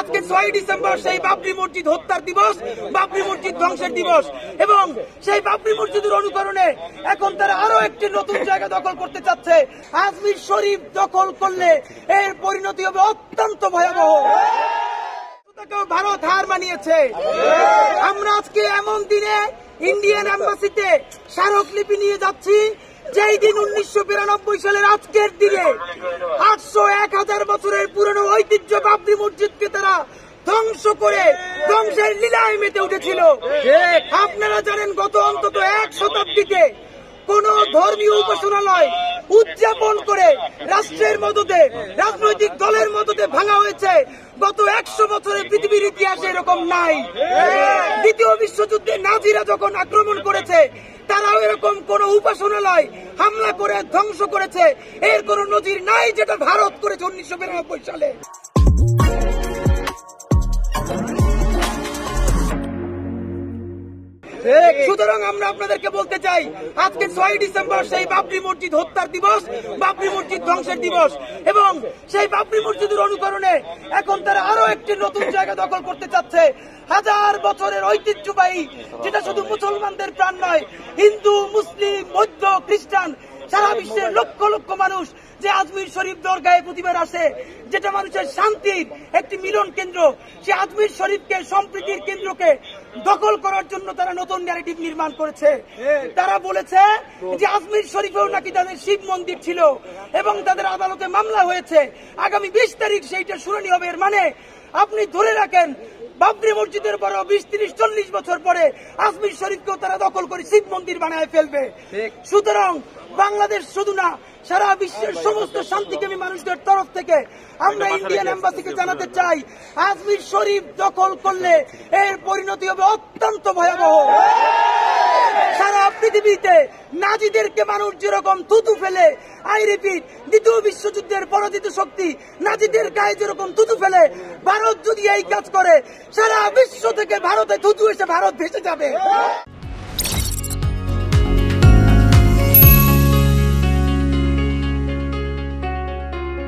আজকে 6 ডিসেম্বর সেই বাবরি মসজিদ হত্যার দিবস, বাবরি মসজিদ ধ্বংসের দিবস এবং সেই বাবরি মসজিদের অনুকরণে এখন তারা আরো একটি নতুন জায়গা দখল করতে চাচ্ছে। আজমির শরীফ দখল করলে এর পরিণতি হবে অত্যন্ত ভয়াবহ। ভারত হার মানিয়েছে। আমরা আজকে এমন দিনে ইন্ডিয়ান এম্বাসিতে স্মারকলিপি নিয়ে যাচ্ছি যেই দিন 1992 সালের আজকের দিনে 800-1000 বছরের পুরনো ঐতিহ্য বাবরি মসজিদকে তারা ধ্বংস করে ধ্বংসের লীলায় মেতে উঠেছিল। আপনারা জানেন গত অন্তত 1 শতাব্দীতে কোন ধর্মীয় উপাসনালয় উদযাপন করে রাষ্ট্রের মদদে, রাজনৈতিক দলের মদদে ভাঙা হয়েছে গত 100 বছরে পৃথিবীর ইতিহাসে এরকম নাই। দ্বিতীয় বিশ্বযুদ্ধে নাজিরা যখন আক্রমণ করেছে তারাও এরকম কোন উপাসনালয় হামলা করে ধ্বংস করেছে এর কোন নজির নাই, যেটা ভারত করেছে 1992 সালে। সুতরাং আমরা আপনাদেরকে বলতে চাই আজকে 6 ডিসেম্বর সেই বাবরি মসজিদ হত্যার দিবস, বাবরি মসজিদ ধ্বংসের দিবস এবং সেই বাবরি মসজিদের অনুকরণে এখন তারা আরো একটি নতুন জায়গা দখল করতে চাচ্ছে। 1000 বছরের ঐতিহ্যবাহী, যেটা শুধু মুসলমানদের প্রাণ নয়, হিন্দু, মুসলিম, বৌদ্ধ, খ্রিস্টান, সারা বিশ্বের লক্ষ লক্ষ মানুষ যে আজমির শরীফ দরগাহে প্রতিবার আসে, যেটা মানুষের শান্তির একটি মিলন কেন্দ্র, সে আজমির শরীফকে, সম্প্রীতির কেন্দ্রকে দখল করার জন্য তারা নতুন ন্যারেটিভ নির্মাণ করেছে। তারা বলেছে যে আজমির শরীফেও নাকি তাদের শিব মন্দির ছিল এবং তাদের আদালতে মামলা হয়েছে। আগামী 20 তারিখ সেইটা শুনানি হবে। এর মানে আপনি ধরে রাখেন বাবরি মসজিদের পরে 20-30-40 বছর পরে আজমির শরীফকেও তারা দখল করে শিব মন্দির বানায় ফেলবে। সুতরাং বাংলাদেশ শুধু না, সারা বিশ্বের সমস্ত শান্তিকামী মানুষদের তরফ থেকে আমরা ইন্ডিয়ান এম্বাসিকে জানাতে চাই, আজমির শরীফ দখল করলে এর পরিণতি হবে অত্যন্ত ভয়াবহ। সারা পৃথিবীতে নাজিদেরকে মানুষ যেরকম থুতু ফেলে, আই রিপিট, দ্বিতীয় বিশ্বযুদ্ধের পরাজিত শক্তি নাজিদের গায়ে যেরকম থুতু ফেলে, ভারত যদি এই কাজ করে সারা বিশ্ব থেকে ভারতে থুতু এসে ভারত ভেসে যাবে।